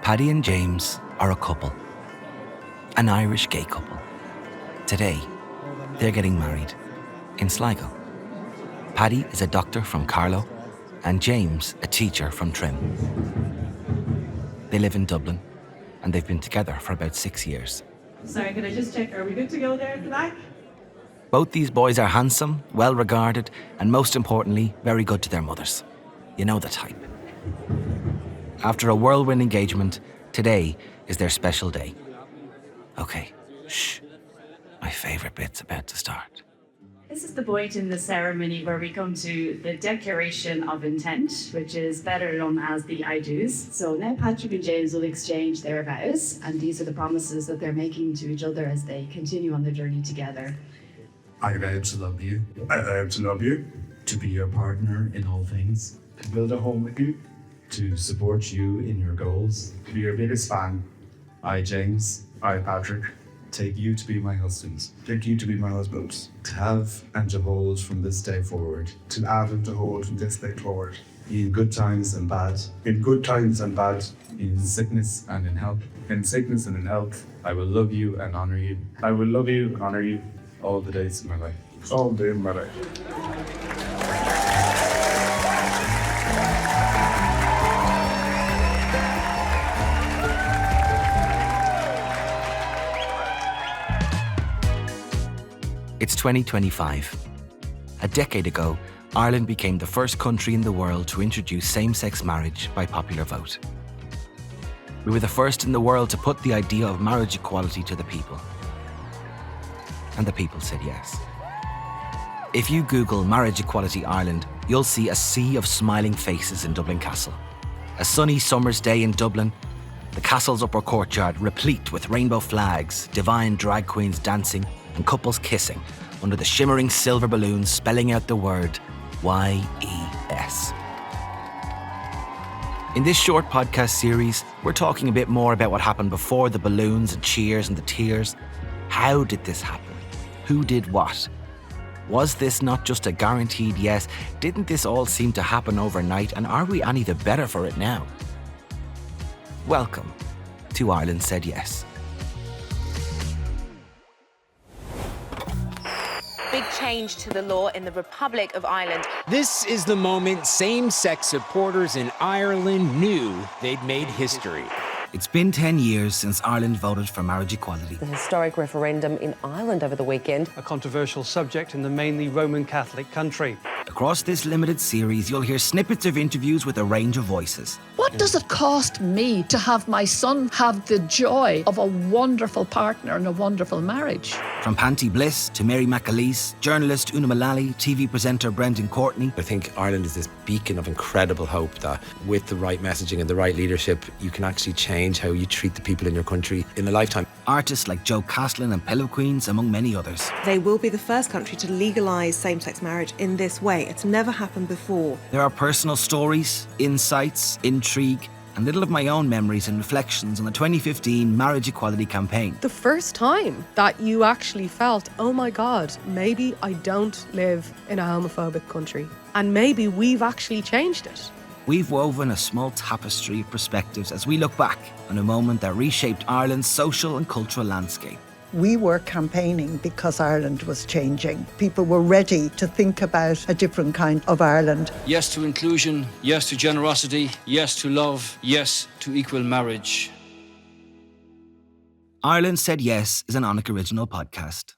Paddy and James are a couple, an Irish gay couple. Today, they're getting married in Sligo. Paddy is a doctor from Carlow and James a teacher from Trim. They live in Dublin and they've been together for about 6 years. Sorry, can I just check, are we good to go there at the back? Both these boys are handsome, well regarded, and most importantly, very good to their mothers. You know the type. After a whirlwind engagement, today is their special day. Okay, shh. My favourite bit's about to start. This is the point in the ceremony where we come to the declaration of intent, which is better known as the I do's. So now Patrick and James will exchange their vows, and these are the promises that they're making to each other as they continue on their journey together. I vow to love you. I vow to love you. To be your partner in all things. To build a home with you. To support you in your goals. To be your biggest fan. I, James, I, Patrick. take you to be my husband. Take you to be my husband. To have and to hold from this day forward. To have and to hold from this day forward. In good times and bad. In good times and bad. In sickness and in health. In sickness and in health. I will love you and honour you. I will love you and honour you. All the days of my life. All day of my life. It's 2025. A decade ago, Ireland became the first country in the world to introduce same-sex marriage by popular vote. We were the first in the world to put the idea of marriage equality to the people. And the people said yes. If you Google Marriage Equality Ireland, you'll see a sea of smiling faces in Dublin Castle. A sunny summer's day in Dublin, the castle's upper courtyard replete with rainbow flags, divine drag queens dancing, and couples kissing under the shimmering silver balloons spelling out the word YES. In this short podcast series, we're talking a bit more about what happened before the balloons and cheers and the tears. How did this happen? Who did what? Was this not just a guaranteed yes? Didn't this all seem to happen overnight, and are we any the better for it now? Welcome to Ireland Said Yes. Big change to the law in the Republic of Ireland. This is the moment same-sex supporters in Ireland knew they'd made history. It's been 10 years since Ireland voted for marriage equality. The historic referendum in Ireland over the weekend. A controversial subject in the mainly Roman Catholic country. Across this limited series, you'll hear snippets of interviews with a range of voices. What does it cost me to have my son have the joy of a wonderful partner and a wonderful marriage? From Panti Bliss to Mary McAleese, journalist Una Mullally, TV presenter Brendan Courtney. I think Ireland is this beacon of incredible hope that with the right messaging and the right leadership, you can actually change how you treat the people in your country in a lifetime. Artists like Joe Caslin and Pillow Queens, among many others. They will be the first country to legalise same-sex marriage in this way. It's never happened before. There are personal stories, insights, intrigue, and little of my own memories and reflections on the 2015 marriage equality campaign. The first time that you actually felt, oh my God, maybe I don't live in a homophobic country, and maybe we've actually changed it. We've woven a small tapestry of perspectives as we look back on a moment that reshaped Ireland's social and cultural landscape. We were campaigning because Ireland was changing. People were ready to think about a different kind of Ireland. Yes to inclusion, yes to generosity, yes to love, yes to equal marriage. Ireland Said Yes is an Onic original podcast.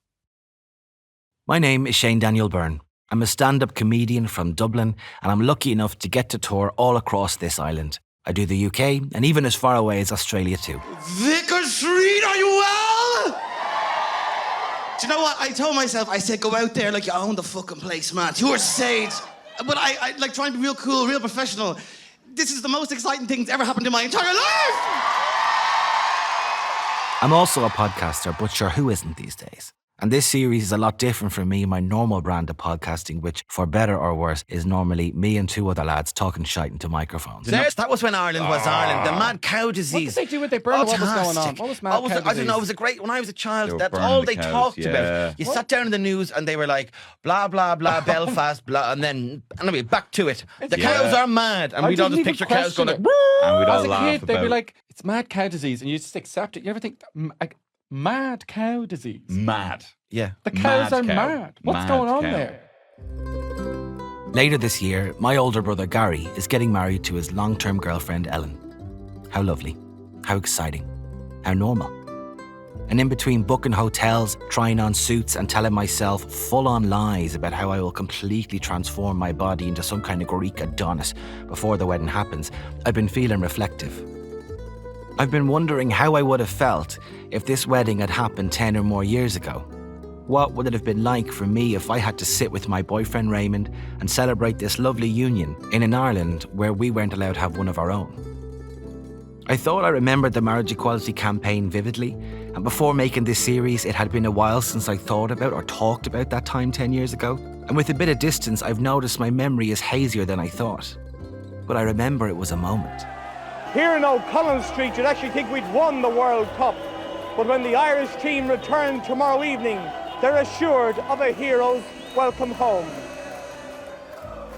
My name is Shane Daniel Byrne. I'm a stand-up comedian from Dublin, and I'm lucky enough to get to tour all across this island. I do the UK, and even as far away as Australia too. Vicar Street, are you well? Do you know what? I told myself, I said, go out there like you own the fucking place, man. Tour stage. But I like trying to be real cool, real professional. This is the most exciting thing that's ever happened in my entire life! I'm also a podcaster, but sure, who isn't these days? And this series is a lot different from me and my normal brand of podcasting, which, for better or worse, is normally me and two other lads talking shite into microphones. That was when Ireland was Ireland. The mad cow disease. What did they do with their Byrne? What was going on? What was mad cow disease? I don't know. It was a great. When I was a child, that's burning all the they cows, talked yeah. about. You sat down in the news and they were like, blah blah blah, Belfast, blah, and then anyway, back to it. The cows are mad, and we'd all just picture cows going like, and we'd all as a laugh kid, about. They'd be like, "It's mad cow disease," and you just accept it. You ever think, like, mad cow disease? Mad. Yeah. The cows are cow. mad. What's Mad going on cow. there? Later this year, my older brother Gary is getting married to his long-term girlfriend Ellen. How lovely. How exciting. How normal. And in between booking hotels, trying on suits and telling myself full-on lies about how I will completely transform my body into some kind of Greek Adonis before the wedding happens, I've been feeling reflective. I've been wondering how I would have felt if this wedding had happened 10 or more years ago. What would it have been like for me if I had to sit with my boyfriend Raymond and celebrate this lovely union in an Ireland where we weren't allowed to have one of our own? I thought I remembered the Marriage Equality campaign vividly, and before making this series, it had been a while since I thought about or talked about that time 10 years ago. And with a bit of distance, I've noticed my memory is hazier than I thought. But I remember it was a moment. Here in O'Connell Street, you'd actually think we'd won the World Cup. But when the Irish team return tomorrow evening, they're assured of a hero's welcome home.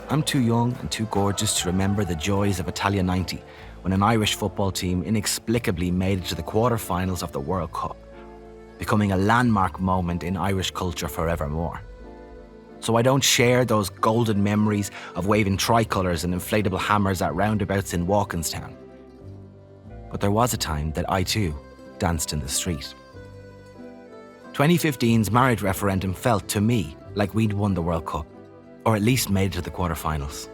I'm too young and too gorgeous to remember the joys of Italia 90, when an Irish football team inexplicably made it to the quarter-finals of the World Cup, becoming a landmark moment in Irish culture forevermore. So I don't share those golden memories of waving tricolours and inflatable hammers at roundabouts in Walkinstown. But there was a time that I too danced in the street. 2015's marriage referendum felt to me like we'd won the World Cup, or at least made it to the quarter-finals.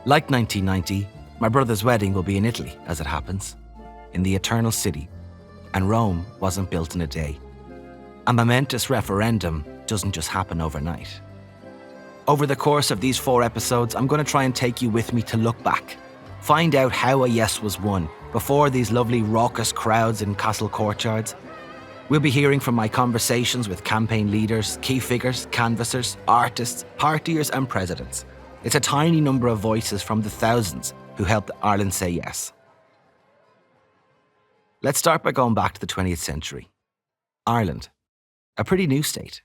Like 1990, my brother's wedding will be in Italy, as it happens, in the Eternal City, and Rome wasn't built in a day. A momentous referendum doesn't just happen overnight. Over the course of these 4 episodes, I'm going to try and take you with me to look back, find out how a yes was won before these lovely raucous crowds in castle courtyards. We'll be hearing from my conversations with campaign leaders, key figures, canvassers, artists, partiers and presidents. It's a tiny number of voices from the thousands who helped Ireland say yes. Let's start by going back to the 20th century. Ireland, a pretty new state.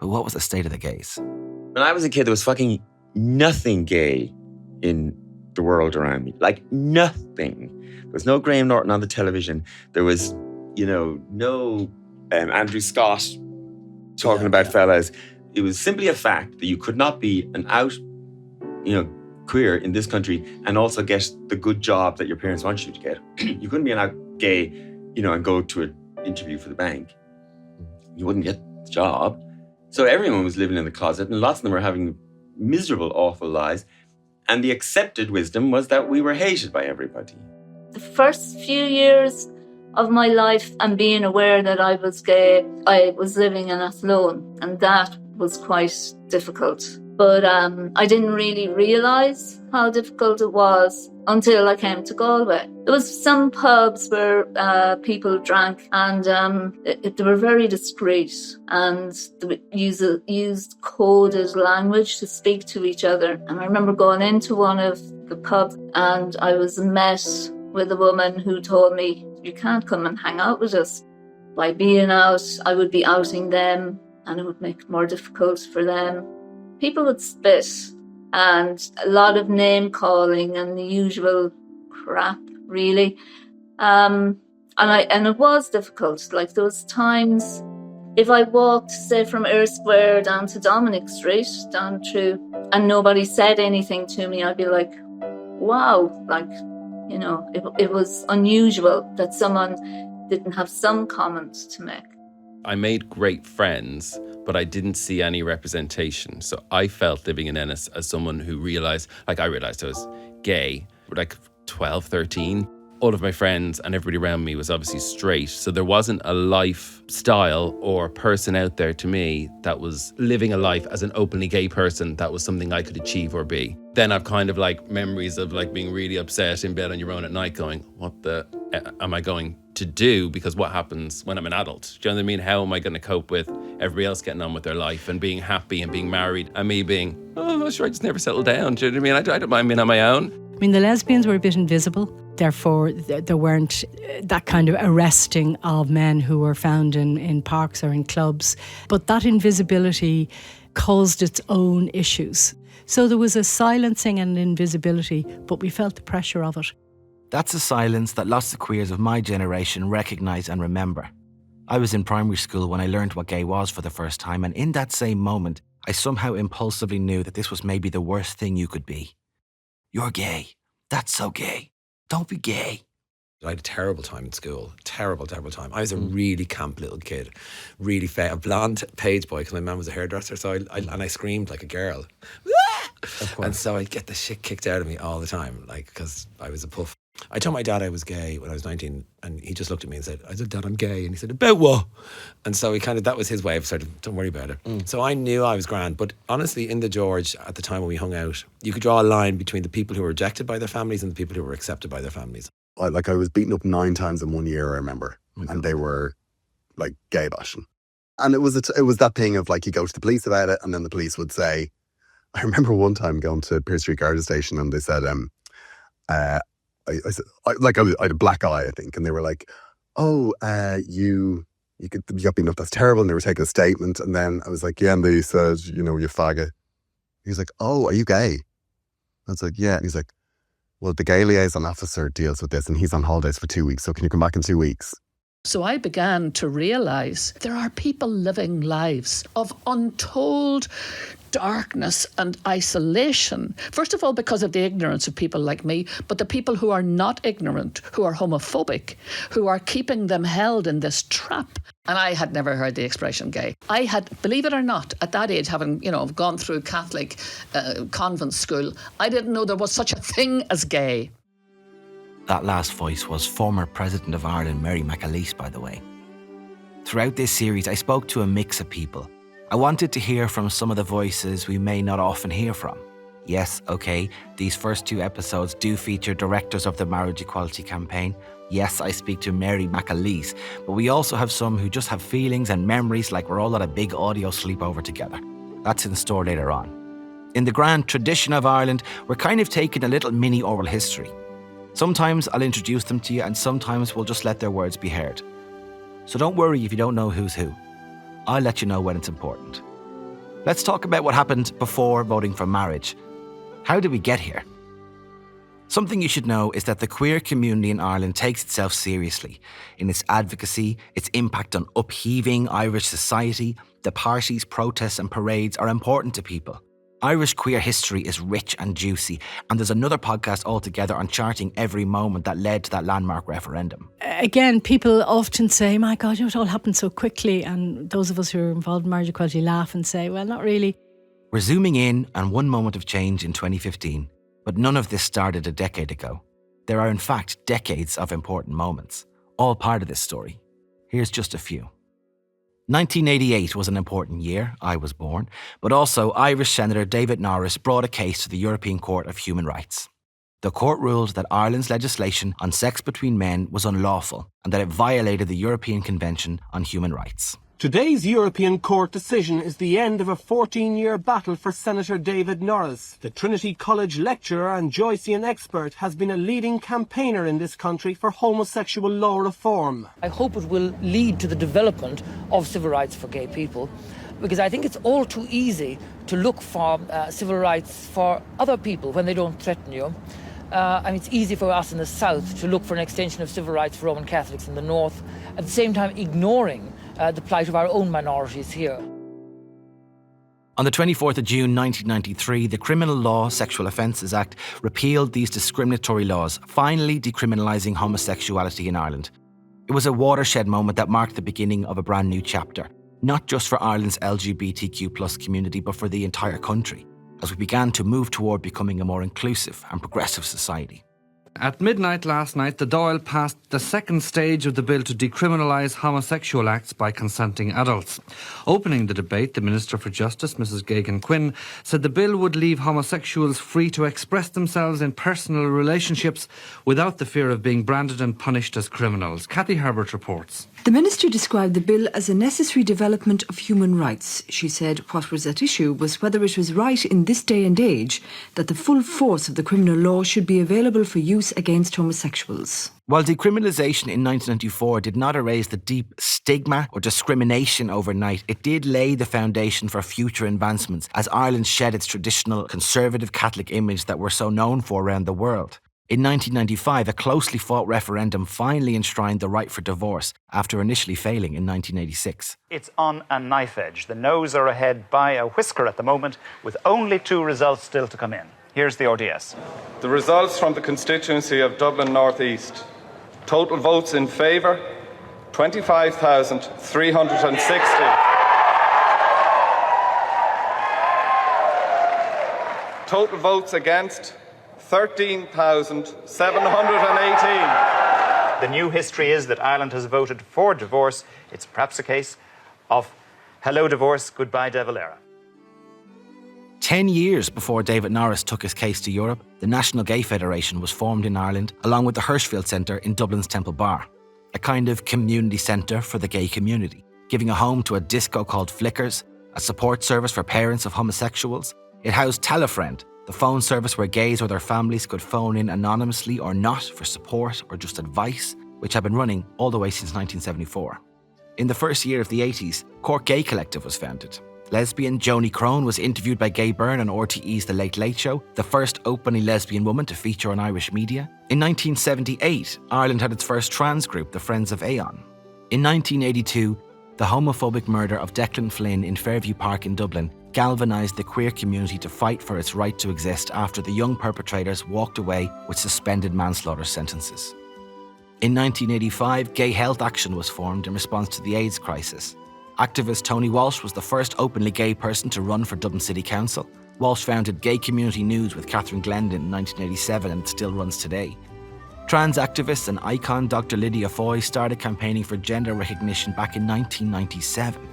But what was the state of the gays? When I was a kid, there was fucking nothing gay in the world around me. Like, nothing. There was no Graham Norton on the television. There was, no Andrew Scott talking about fellas. It was simply a fact that you could not be an out, queer in this country and also get the good job that your parents want you to get. You couldn't be an out gay, and go to an interview for the bank. You wouldn't get the job. So everyone was living in the closet and lots of them were having miserable, awful lives. And the accepted wisdom was that we were hated by everybody. The first few years of my life and being aware that I was gay, I was living in Athlone, and that was quite difficult. But I didn't really realise how difficult it was until I came to Galway. There was some pubs where people drank and they were very discreet and they used coded language to speak to each other. And I remember going into one of the pubs and I was met with a woman who told me, "You can't come and hang out with us." By being out, I would be outing them and it would make it more difficult for them. People would spit and a lot of name calling and the usual crap, really. And it was difficult. Like, there was times, if I walked, say, from Eyre Square down to Dominic Street, down through, and nobody said anything to me, I'd be like, wow, it was unusual that someone didn't have some comment to make. I made great friends, but I didn't see any representation. So I felt living in Ennis as someone who realised I realised I was gay, 12, 13. All of my friends and everybody around me was obviously straight. So there wasn't a lifestyle or person out there to me that was living a life as an openly gay person that was something I could achieve or be. Then I've kind of memories of being really upset in bed on your own at night going, what the am I going to do, because what happens when I'm an adult? Do you know what I mean? How am I going to cope with everybody else getting on with their life and being happy and being married, and me being, oh, sure, I just never settled down. Do you know what I mean? I don't mind being on my own. I mean, the lesbians were a bit invisible. Therefore, there weren't that kind of arresting of men who were found in parks or in clubs. But that invisibility caused its own issues. So there was a silencing and invisibility, but we felt the pressure of it. That's a silence that lots of queers of my generation recognise and remember. I was in primary school when I learned what gay was for the first time, and in that same moment, I somehow impulsively knew that this was maybe the worst thing you could be. You're gay. That's so gay. Don't be gay. I had a terrible time in school. Terrible time. I was a really camp little kid. Really fat. A blonde page boy, because my mum was a hairdresser, so I screamed like a girl. And so I'd get the shit kicked out of me all the time, like, because I was a puff. I told my dad I was gay when I was 19, and he just looked at me and said, I said, Dad, I'm gay. And he said, about what? And so that was his way of sort of, don't worry about it. So I knew I was grand. But honestly, in the George, at the time when we hung out, you could draw a line between the people who were rejected by their families and the people who were accepted by their families. I was beaten up 9 times in 1 year, I remember. And they were like gay bashing. And it was that thing of like, you go to the police about it, and then the police would say, I remember one time going to Pearse Street Garda Station, and they said, I had a black eye, I think, and they were like, "Oh, you got beaten up. That's terrible." And they were taking a statement, and then I was like, "Yeah," and they said, "You know, you faggot." He was like, "Oh, are you gay?" I was like, "Yeah." And he's like, "Well, the gay liaison officer deals with this, and he's on holidays for 2 weeks. So can you come back in 2 weeks?" So I began to realise there are people living lives of untold darkness and isolation. First of all, because of the ignorance of people like me, but the people who are not ignorant, who are homophobic, who are keeping them held in this trap. And I had never heard the expression gay. I had, believe it or not, at that age, having, gone through Catholic convent school, I didn't know there was such a thing as gay. That last voice was former President of Ireland, Mary McAleese, by the way. Throughout this series, I spoke to a mix of people. I wanted to hear from some of the voices we may not often hear from. Yes, okay, these first 2 episodes do feature directors of the Marriage Equality campaign. Yes, I speak to Mary McAleese, but we also have some who just have feelings and memories like we're all at a big audio sleepover together. That's in store later on. In the grand tradition of Ireland, we're kind of taking a little mini oral history. Sometimes I'll introduce them to you, and sometimes we'll just let their words be heard. So don't worry if you don't know who's who. I'll let you know when it's important. Let's talk about what happened before voting for marriage. How did we get here? Something you should know is that the queer community in Ireland takes itself seriously. In its advocacy, its impact on upheaving Irish society, the parties, protests and parades are important to people. Irish queer history is rich and juicy, and there's another podcast altogether on charting every moment that led to that landmark referendum. Again, people often say, my God, it all happened so quickly. And those of us who are involved in marriage equality laugh and say, well, not really. We're zooming in on one moment of change in 2015, but none of this started a decade ago. There are in fact decades of important moments, all part of this story. Here's just a few. 1988 was an important year. I was born. But also, Irish Senator David Norris brought a case to the European Court of Human Rights. The court ruled that Ireland's legislation on sex between men was unlawful and that it violated the European Convention on Human Rights. Today's European Court decision is the end of a 14-year battle for Senator David Norris. The Trinity College lecturer and Joycean expert has been a leading campaigner in this country for homosexual law reform. I hope it will lead to the development of civil rights for gay people, because I think it's all too easy to look for civil rights for other people when they don't threaten you. It's easy for us in the South to look for an extension of civil rights for Roman Catholics in the North, at the same time ignoring the plight of our own minorities here. On the 24th of June 1993, the Criminal Law Sexual Offences Act repealed these discriminatory laws, finally decriminalising homosexuality in Ireland. It was a watershed moment that marked the beginning of a brand new chapter, not just for Ireland's LGBTQ+ community, but for the entire country, as we began to move toward becoming a more inclusive and progressive society. At midnight last night, the Dáil passed the second stage of the bill to decriminalise homosexual acts by consenting adults. Opening the debate, the Minister for Justice, Mrs Gagan Quinn, said the bill would leave homosexuals free to express themselves in personal relationships without the fear of being branded and punished as criminals. Cathy Herbert reports. The Minister described the bill as a necessary development of human rights. She said what was at issue was whether it was right in this day and age that the full force of the criminal law should be available for use against homosexuals. While decriminalisation in 1994 did not erase the deep stigma or discrimination overnight, it did lay the foundation for future advancements as Ireland shed its traditional conservative Catholic image that we're so known for around the world. In 1995, a closely fought referendum finally enshrined the right for divorce after initially failing in 1986. It's on a knife edge. The noes are ahead by a whisker at the moment, with only 2 results still to come in. Here's the ODS. The results from the constituency of Dublin North East. Total votes in favour, 25,360. Total votes against, 13,718. The new history is that Ireland has voted for divorce. It's perhaps a case of hello divorce, goodbye devil era. 10 years before David Norris took his case to Europe, the National Gay Federation was formed in Ireland along with the Hirschfield Centre in Dublin's Temple Bar, a kind of community centre for the gay community, giving a home to a disco called Flickers, a support service for parents of homosexuals. It housed Telefriend, the phone service where gays or their families could phone in anonymously or not for support or just advice, which had been running all the way since 1974. In the first year of the 80s, Cork Gay Collective was founded. Lesbian Joni Crone was interviewed by Gay Byrne on RTE's The Late Late Show, the first openly lesbian woman to feature on Irish media. In 1978, Ireland had its first trans group, the Friends of Aon. In 1982, the homophobic murder of Declan Flynn in Fairview Park in Dublin galvanised the queer community to fight for its right to exist after the young perpetrators walked away with suspended manslaughter sentences. In 1985, Gay Health Action was formed in response to the AIDS crisis. Activist Tony Walsh was the first openly gay person to run for Dublin City Council. Walsh founded Gay Community News with Catherine Glendon in 1987 and still runs today. Trans activist and icon Dr. Lydia Foy started campaigning for gender recognition back in 1997.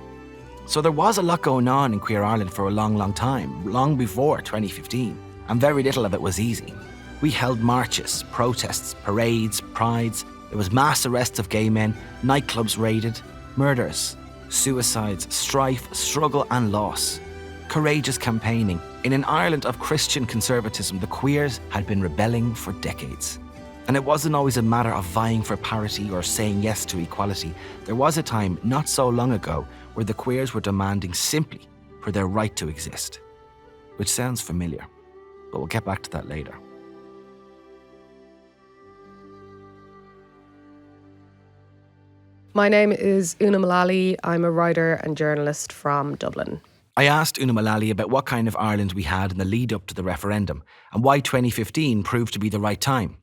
So there was a lot going on in Queer Ireland for a long time, long before 2015, and very little of it was easy. We held marches, protests, parades, prides. There was mass arrests of gay men, nightclubs raided, murders, suicides, strife, struggle and loss. Courageous campaigning. In an Ireland of Christian conservatism, the queers had been rebelling for decades. And it wasn't always a matter of vying for parity or saying yes to equality. There was a time, not so long ago, where the queers were demanding simply for their right to exist. Which sounds familiar, but we'll get back to that later. My name is Una Mullally. I'm a writer and journalist from Dublin. I asked Una Mullally about what kind of Ireland we had in the lead up to the referendum and why 2015 proved to be the right time.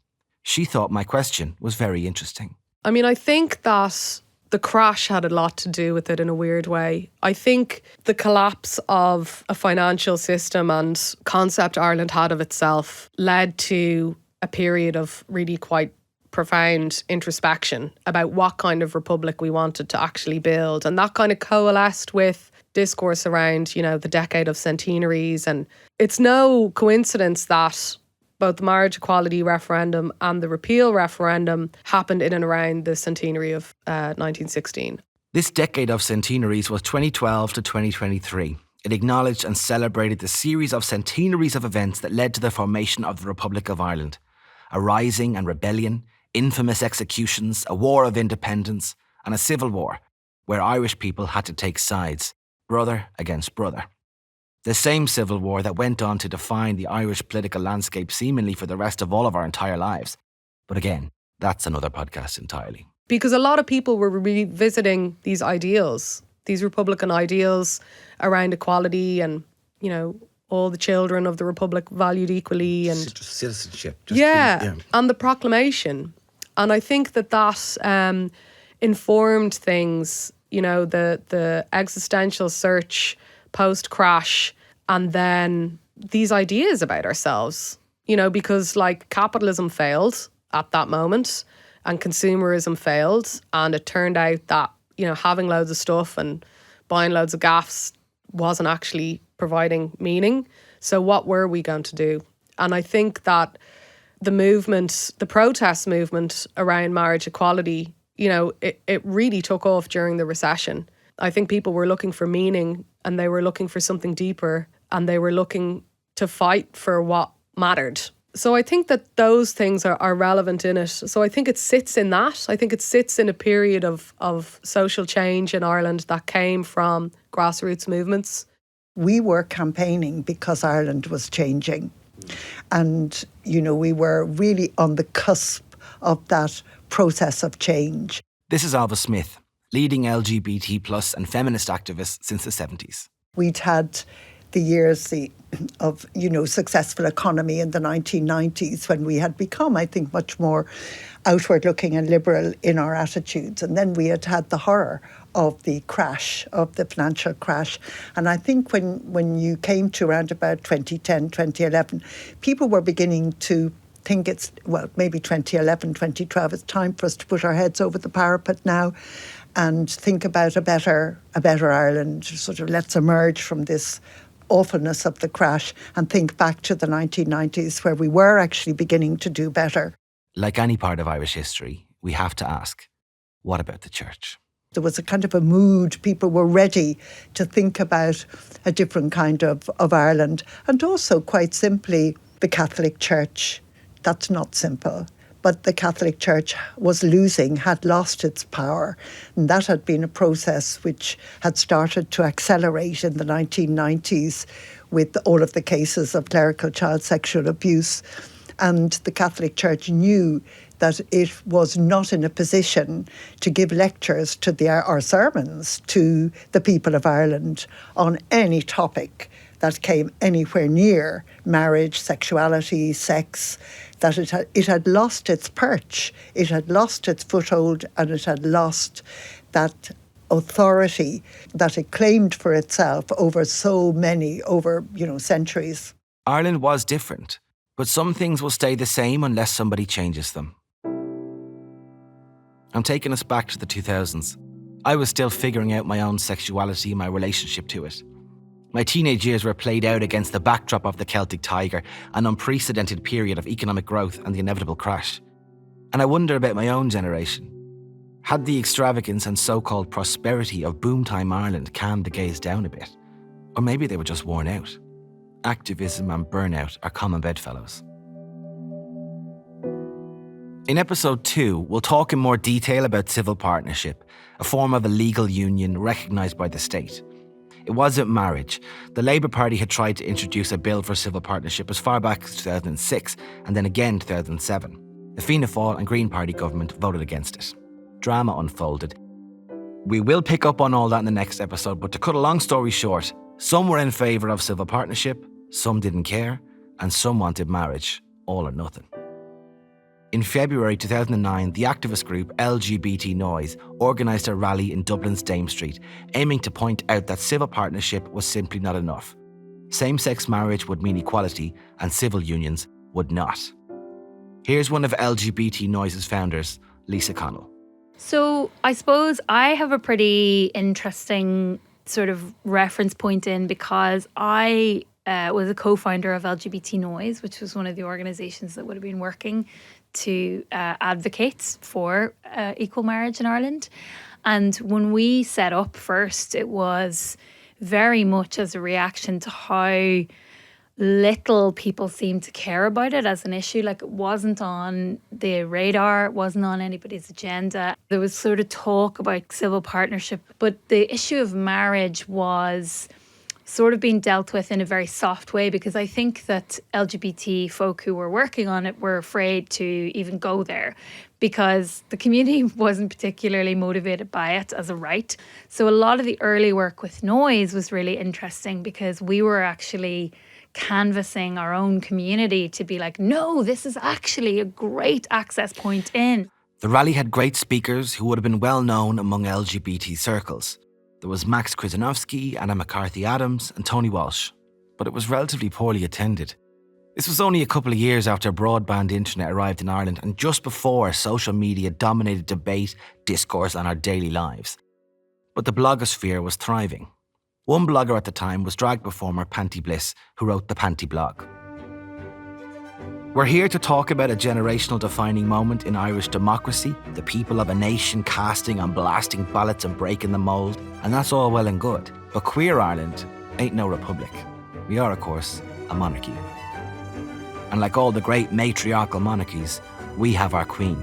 She thought my question was very interesting. I mean, I think that the crash had a lot to do with it in a weird way. I think the collapse of a financial system and concept Ireland had of itself led to a period of really quite profound introspection about what kind of republic we wanted to actually build. And that kind of coalesced with discourse around, you know, the decade of centenaries. And it's no coincidence that both the Marriage Equality Referendum and the Repeal Referendum happened in and around the centenary of 1916. This decade of centenaries was 2012 to 2023. It acknowledged and celebrated the series of centenaries of events that led to the formation of the Republic of Ireland. A rising and rebellion, infamous executions, a war of independence, and a civil war where Irish people had to take sides, brother against brother. The same civil war that went on to define the Irish political landscape seemingly for the rest of all of our entire lives. But again, that's another podcast entirely. Because a lot of people were revisiting these ideals, these Republican ideals around equality and, you know, all the children of the Republic valued equally. And citizenship. And the proclamation. And I think that informed things, you know, the existential search post-crash, and then these ideas about ourselves. You know, because like capitalism failed at that moment and consumerism failed, and it turned out that, you know, having loads of stuff and buying loads of gaffs wasn't actually providing meaning. So what were we going to do? And I think that the movement, the protest movement around marriage equality, you know, it really took off during the recession. I think people were looking for meaning, and they were looking for something deeper, and they were looking to fight for what mattered. So I think that those things are relevant in it. So I think it sits in that. I think it sits in a period of social change in Ireland that came from grassroots movements. We were campaigning because Ireland was changing. And, you know, we were really on the cusp of that process of change. This is Alva Smith, leading LGBT plus and feminist activist since the 70s. We'd had the years of, you know, successful economy in the 1990s, when we had become, I think, much more outward-looking and liberal in our attitudes. And then we had the horror of the crash, of the financial crash. And I think when you came to around about 2010, 2011, people were beginning to think it's, well, maybe 2011, 2012, it's time for us to put our heads over the parapet now and think about a better Ireland. Sort of, let's emerge from this awfulness of the crash and think back to the 1990s, where we were actually beginning to do better. Like any part of Irish history, we have to ask, what about the church? There was a kind of a mood. People were ready to think about a different kind of Ireland. And also, quite simply, the Catholic Church. That's not simple. But the Catholic Church had lost its power. And that had been a process which had started to accelerate in the 1990s with all of the cases of clerical child sexual abuse. And the Catholic Church knew that it was not in a position to give lectures or sermons to the people of Ireland on any topic that came anywhere near marriage, sexuality, sex, that it had lost its perch, it had lost its foothold, and it had lost that authority that it claimed for itself over centuries. Ireland was different, but some things will stay the same unless somebody changes them. I'm taking us back to the 2000s. I was still figuring out my own sexuality and my relationship to it. My teenage years were played out against the backdrop of the Celtic Tiger, an unprecedented period of economic growth and the inevitable crash. And I wonder about my own generation. Had the extravagance and so-called prosperity of boomtime Ireland calmed the gaze down a bit? Or maybe they were just worn out. Activism and burnout are common bedfellows. In episode 2, we'll talk in more detail about civil partnership, a form of a legal union recognised by the state. It wasn't marriage. The Labour Party had tried to introduce a bill for civil partnership as far back as 2006 and then again 2007. The Fianna Fáil and Green Party government voted against it. Drama unfolded. We will pick up on all that in the next episode, but to cut a long story short, some were in favour of civil partnership, some didn't care, and some wanted marriage, all or nothing. In February 2009, the activist group LGBT Noise organised a rally in Dublin's Dame Street, aiming to point out that civil partnership was simply not enough. Same-sex marriage would mean equality, and civil unions would not. Here's one of LGBT Noise's founders, Lisa Connell. So I suppose I have a pretty interesting sort of reference point in, because I was a co-founder of LGBT Noise, which was one of the organisations that would have been working to advocate for equal marriage in Ireland. And when we set up first, it was very much as a reaction to how little people seemed to care about it as an issue. Like, it wasn't on the radar, it wasn't on anybody's agenda. There was sort of talk about civil partnership, but the issue of marriage was sort of being dealt with in a very soft way, because I think that LGBT folk who were working on it were afraid to even go there because the community wasn't particularly motivated by it as a right. So a lot of the early work with Noise was really interesting, because we were actually canvassing our own community to be like, no, this is actually a great access point in. The rally had great speakers who would have been well known among LGBT circles. There was Max Krzyzanowski, Anna McCarthy Adams and Tony Walsh, but it was relatively poorly attended. This was only a couple of years after broadband internet arrived in Ireland and just before social media dominated debate, discourse and our daily lives. But the blogosphere was thriving. One blogger at the time was drag performer Panti Bliss, who wrote the Panti blog. We're here to talk about a generational defining moment in Irish democracy, the people of a nation casting and blasting ballots and breaking the mould, and that's all well and good. But Queer Ireland ain't no republic. We are, of course, a monarchy. And like all the great matriarchal monarchies, we have our queen.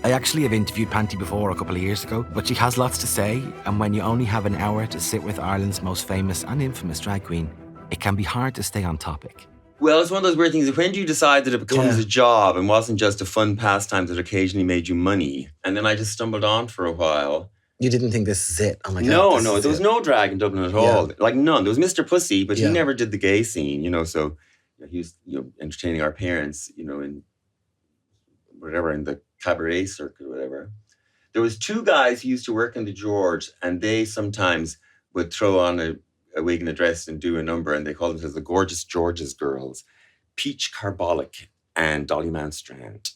I actually have interviewed Panti before a couple of years ago, but she has lots to say, and when you only have an hour to sit with Ireland's most famous and infamous drag queen, it can be hard to stay on topic. Well, it's one of those weird things. When do you decide that it becomes a job and wasn't just a fun pastime that occasionally made you money? And then I just stumbled on for a while. You didn't think this is it? Oh my God. No, there was no drag in Dublin at all. Like none. There was Mr. Pussy, but he never did the gay scene, so he was entertaining our parents, in whatever, in the cabaret circuit or whatever. There was two guys who used to work in the George, and they sometimes would throw on a wig and a dress and do a number, and they called themselves the Gorgeous George's Girls, Peach Carbolic and Dolly Manstrand.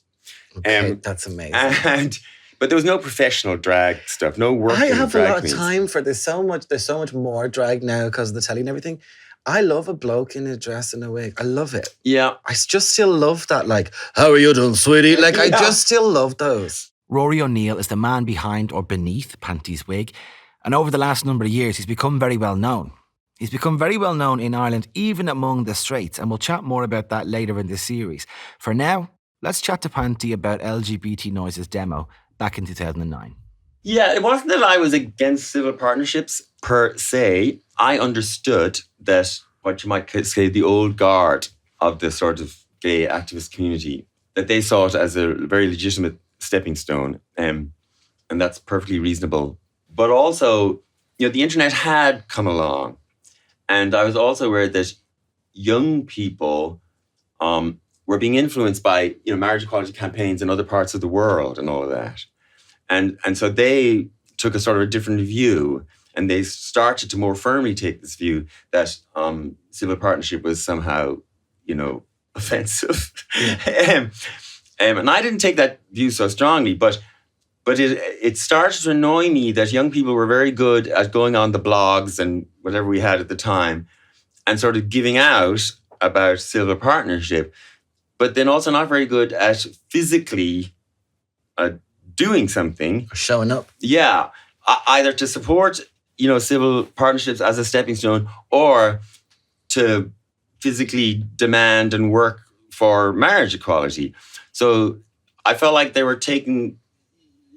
Okay, that's amazing. But there was no professional drag stuff, no work. I have a lot of time for this. There's so much more drag now because of the telly and everything. I love a bloke in a dress and a wig. I love it. Yeah. I just still love that, like, how are you doing, sweetie? Like, I just still love those. Rory O'Neill is the man behind or beneath Panti's wig, and over the last number of years he's become very well known. He's become very well known in Ireland, even among the straights, and we'll chat more about that later in this series. For now, let's chat to Panti about LGBT Noise's demo back in 2009. Yeah, it wasn't that I was against civil partnerships per se. I understood that what you might say the old guard of the sort of gay activist community, that they saw it as a very legitimate stepping stone, and that's perfectly reasonable. But also, the internet had come along. And I was also aware that young people were being influenced by, marriage equality campaigns in other parts of the world and all of that. And so they took a sort of a different view, and they started to more firmly take this view that civil partnership was somehow, offensive. And I didn't take that view so strongly, but it started to annoy me that young people were very good at going on the blogs and whatever we had at the time and sort of giving out about civil partnership, but then also not very good at physically doing something. Showing up. Yeah. Either to support, civil partnerships as a stepping stone or to physically demand and work for marriage equality. So I felt like they were taking...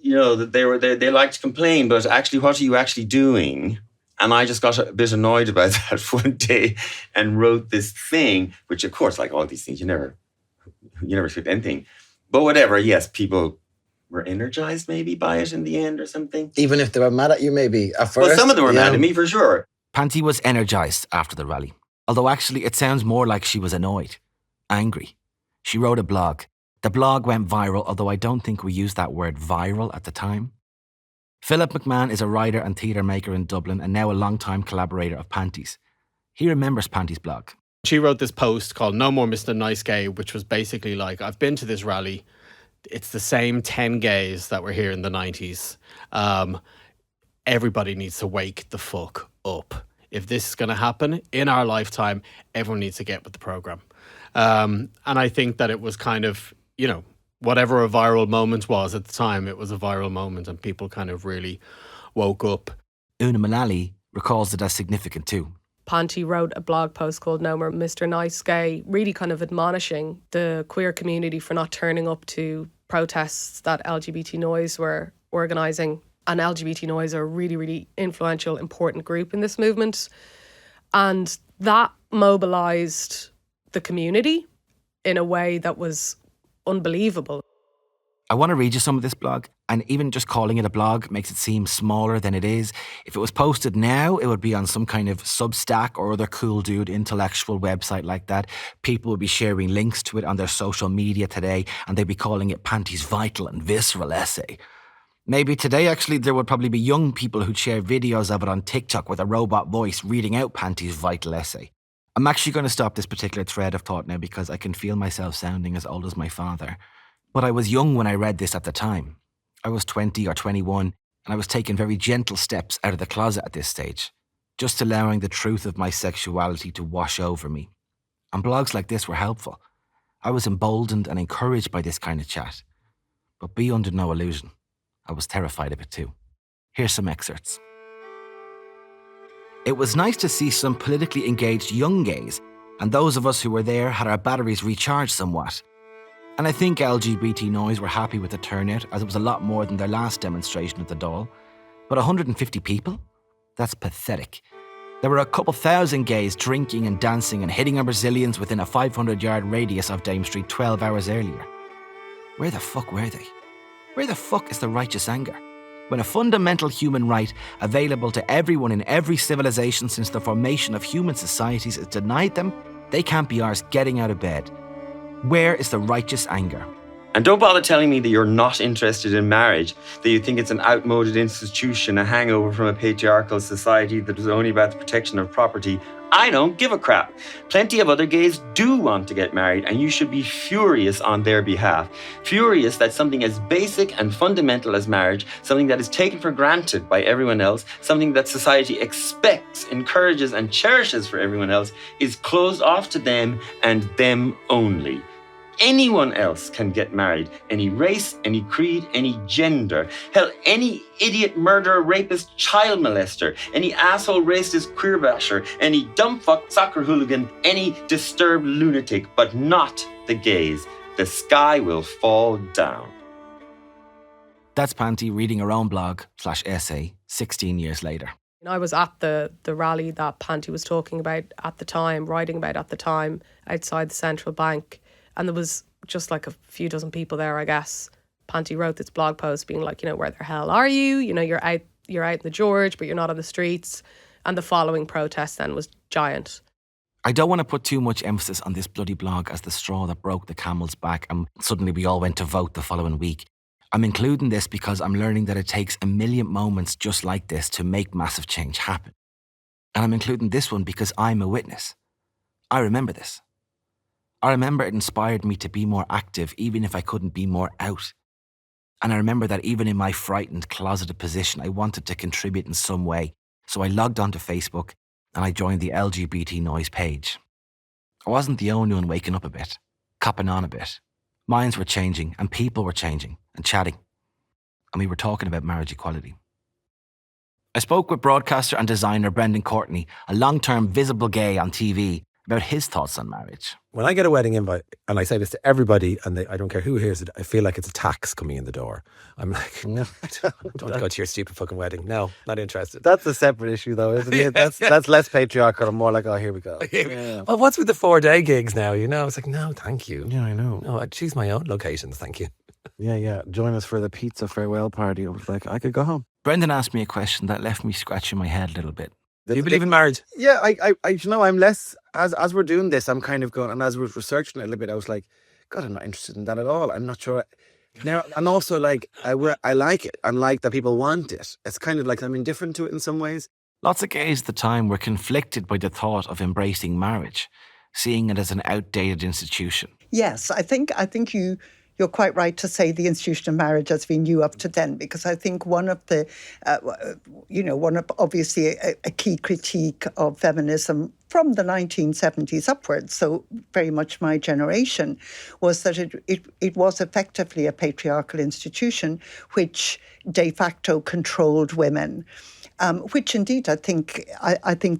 that they like to complain, but actually, what are you actually doing? And I just got a bit annoyed about that one day and wrote this thing, which of course, like all these things, you never expect anything. But whatever, yes, people were energized maybe by it in the end or something. Even if they were mad at you maybe at first. Well, some of them were mad at me for sure. Panti was energized after the rally, although actually it sounds more like she was annoyed, angry. She wrote a blog. The blog went viral, although I don't think we used that word viral at the time. Philip McMahon is a writer and theatre maker in Dublin and now a long-time collaborator of Panti's. He remembers Panti's blog. She wrote this post called No More Mr. Nice Gay, which was basically like, I've been to this rally. It's the same 10 gays that were here in the 90s. Everybody needs to wake the fuck up. If this is going to happen in our lifetime, everyone needs to get with the programme. And I think that it was kind of... whatever a viral moment was at the time, it was a viral moment and people kind of really woke up. Una Mullally recalls it as significant too. Panti wrote a blog post called No More Mr. Nice Gay, really kind of admonishing the queer community for not turning up to protests that LGBT Noise were organising. And LGBT Noise are a really, really influential, important group in this movement. And that mobilised the community in a way that was unbelievable. I want to read you some of this blog, and even just calling it a blog makes it seem smaller than it is. If it was posted now, it would be on some kind of Substack or other cool dude intellectual website like that. People would be sharing links to it on their social media today, and they'd be calling it Panti's vital and visceral essay. Maybe today, actually, there would probably be young people who'd share videos of it on TikTok with a robot voice reading out Panti's vital essay. I'm actually going to stop this particular thread of thought now because I can feel myself sounding as old as my father. But I was young when I read this at the time. I was 20 or 21, and I was taking very gentle steps out of the closet at this stage, just allowing the truth of my sexuality to wash over me. And blogs like this were helpful. I was emboldened and encouraged by this kind of chat. But be under no illusion, I was terrified of it too. Here's some excerpts. It was nice to see some politically engaged young gays, and those of us who were there had our batteries recharged somewhat. And I think LGBT Noise were happy with the turnout, as it was a lot more than their last demonstration at the Dáil. But 150 people? That's pathetic. There were a couple thousand gays drinking and dancing and hitting on Brazilians within a 500-yard radius of Dame Street 12 hours earlier. Where the fuck were they? Where the fuck is the righteous anger? When a fundamental human right available to everyone in every civilization since the formation of human societies is denied them, they can't be arsed getting out of bed. Where is the righteous anger? And don't bother telling me that you're not interested in marriage, that you think it's an outmoded institution, a hangover from a patriarchal society that was only about the protection of property. I don't give a crap. Plenty of other gays do want to get married, and you should be furious on their behalf. Furious that something as basic and fundamental as marriage, something that is taken for granted by everyone else, something that society expects, encourages, and cherishes for everyone else, is closed off to them and them only. Anyone else can get married. Any race, any creed, any gender. Hell, any idiot murderer, rapist, child molester, any asshole racist queer basher, any dumb fuck soccer hooligan, any disturbed lunatic, but not the gays. The sky will fall down. That's Panti reading her own blog/essay 16 years later. I was at the rally that Panti was talking about at the time, writing about at the time, outside the central bank. And there was just like a few dozen people there, I guess. Panti wrote this blog post being like, where the hell are you? You're out in the George, but you're not on the streets. And the following protest then was giant. I don't want to put too much emphasis on this bloody blog as the straw that broke the camel's back and suddenly we all went to vote the following week. I'm including this because I'm learning that it takes a million moments just like this to make massive change happen. And I'm including this one because I'm a witness. I remember this. I remember it inspired me to be more active even if I couldn't be more out. And I remember that even in my frightened, closeted position, I wanted to contribute in some way. So I logged onto Facebook and I joined the LGBT Noise page. I wasn't the only one waking up a bit, copping on a bit. Minds were changing and people were changing and chatting. And we were talking about marriage equality. I spoke with broadcaster and designer Brendan Courtney, a long-term visible gay on TV, about his thoughts on marriage. When I get a wedding invite, and I say this to everybody, and I don't care who hears it, I feel like it's a tax coming in the door. I'm like, no, I don't want to go to your stupid fucking wedding. No, not interested. That's a separate issue, though, isn't it? That's less patriarchal and more like, oh, here we go. Yeah. Well, what's with the 4-day gigs now? It's like, no, thank you. Yeah, I know. No, I choose my own locations, thank you. Yeah. Join us for the pizza farewell party. I was like, I could go home. Brendan asked me a question that left me scratching my head a little bit. Do you believe in marriage? Yeah, I'm less, as we're doing this, I'm kind of going, and as we're researching it a little bit, I was like, God, I'm not interested in that at all. I'm not sure. Now, and also like, I like it. I like that people want it. It's kind of like I'm indifferent to it in some ways. Lots of gays at the time were conflicted by the thought of embracing marriage, seeing it as an outdated institution. Yes, I think you're quite right to say the institution of marriage as we knew up to then, because I think one of obviously a key critique of feminism from the 1970s upwards, so very much my generation, was that it was effectively a patriarchal institution which de facto controlled women. Which indeed I think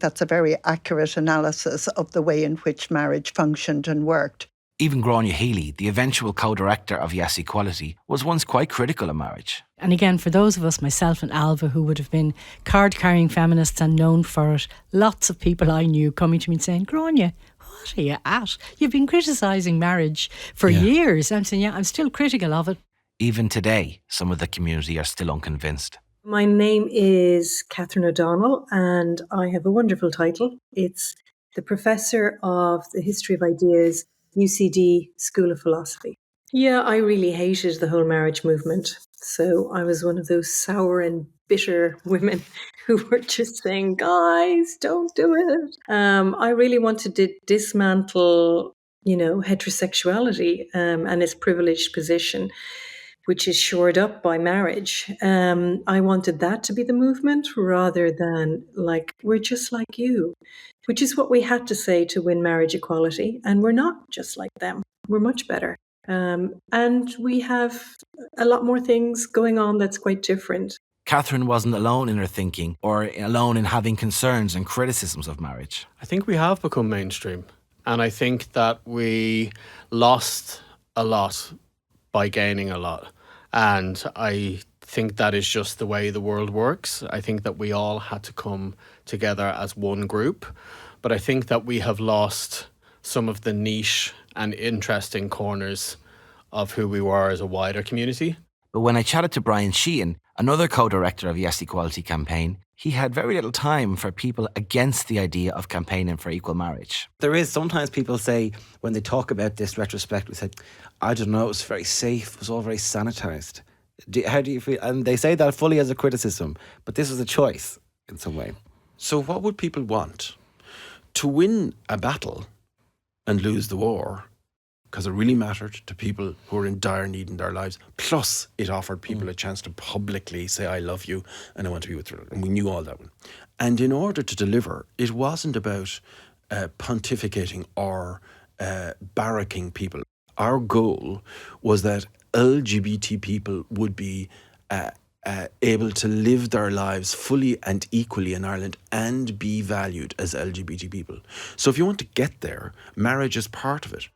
that's a very accurate analysis of the way in which marriage functioned and worked. Even Grania Healy, the eventual co-director of Yes Equality, was once quite critical of marriage. And again, for those of us, myself and Alva, who would have been card-carrying feminists and known for it, lots of people I knew coming to me and saying, Grania, what are you at? You've been criticising marriage for years. I'm saying, I'm still critical of it. Even today, some of the community are still unconvinced. My name is Catherine O'Donnell and I have a wonderful title. It's the Professor of the History of Ideas, UCD School of Philosophy. Yeah, I really hated the whole marriage movement. So I was one of those sour and bitter women who were just saying, guys, don't do it. I really wanted to dismantle, heterosexuality and its privileged position, which is shored up by marriage. I wanted that to be the movement rather than like, we're just like you, which is what we had to say to win marriage equality. And we're not just like them. We're much better. And we have a lot more things going on that's quite different. Catherine wasn't alone in her thinking or alone in having concerns and criticisms of marriage. I think we have become mainstream. And I think that we lost a lot by gaining a lot. And I think that is just the way the world works. I think that we all had to come together as one group. But I think that we have lost some of the niche and interesting corners of who we were as a wider community. But when I chatted to Brian Sheehan, another co-director of Yes Equality campaign, he had very little time for people against the idea of campaigning for equal marriage. There is, sometimes people say, when they talk about this retrospectively, say, I don't know, it was very safe, it was all very sanitised. How do you feel? And they say that fully as a criticism, but this was a choice in some way. So what would people want? To win a battle and lose the war, because it really mattered to people who were in dire need in their lives. Plus, it offered people a chance to publicly say, I love you and I want to be with you. And we knew all that one. And in order to deliver, it wasn't about pontificating or barracking people. Our goal was that LGBT people would be able to live their lives fully and equally in Ireland and be valued as LGBT people. So if you want to get there, marriage is part of it.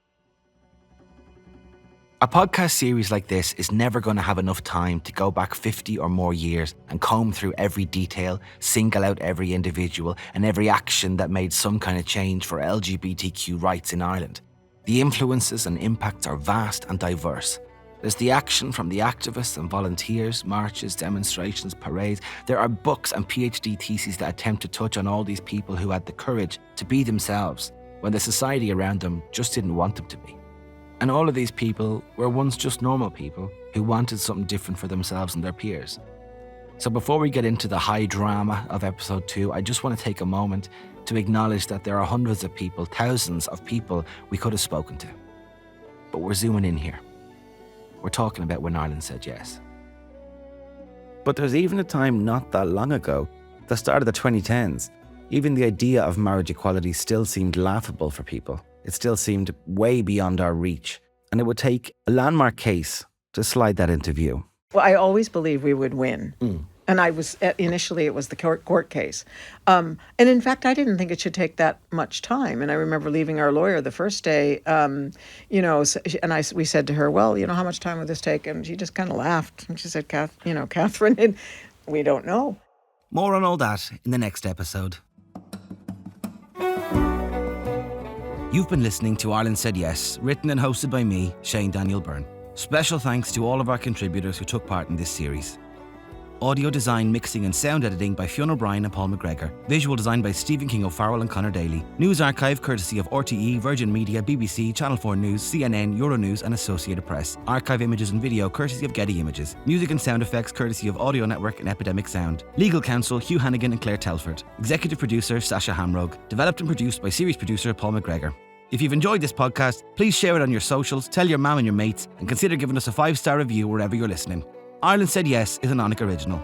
A podcast series like this is never going to have enough time to go back 50 or more years and comb through every detail, single out every individual and every action that made some kind of change for LGBTQ rights in Ireland. The influences and impacts are vast and diverse. There's the action from the activists and volunteers, marches, demonstrations, parades. There are books and PhD theses that attempt to touch on all these people who had the courage to be themselves when the society around them just didn't want them to be. And all of these people were once just normal people who wanted something different for themselves and their peers. So before we get into the high drama of episode 2, I just want to take a moment to acknowledge that there are hundreds of people, thousands of people we could have spoken to. But we're zooming in here. We're talking about when Ireland said yes. But there's even a time not that long ago, the start of the 2010s, even the idea of marriage equality still seemed laughable for people. It still seemed way beyond our reach, and it would take a landmark case to slide that into view. Well, I always believed we would win. And I was, initially it was the court case. And in fact, I didn't think it should take that much time. And I remember leaving our lawyer the first day, and we said to her, well, how much time would this take? And she just kind of laughed. And she said, Catherine, we don't know. More on all that in the next episode. You've been listening to Ireland Said Yes, written and hosted by me, Shane Daniel Byrne. Special thanks to all of our contributors who took part in this series. Audio design, mixing and sound editing by Fionn O'Brien and Paul McGregor. Visual design by Stephen King O'Farrell and Conor Daly. News archive courtesy of RTE, Virgin Media, BBC, Channel 4 News, CNN, Euronews and Associated Press. Archive images and video courtesy of Getty Images. Music and sound effects courtesy of Audio Network and Epidemic Sound. Legal counsel Hugh Hannigan and Claire Telford. Executive producer Sasha Hamrogue. Developed and produced by series producer Paul McGregor. If you've enjoyed this podcast, please share it on your socials, tell your mum and your mates, and consider giving us a 5-star review wherever you're listening. Ireland Said Yes is an Onic original.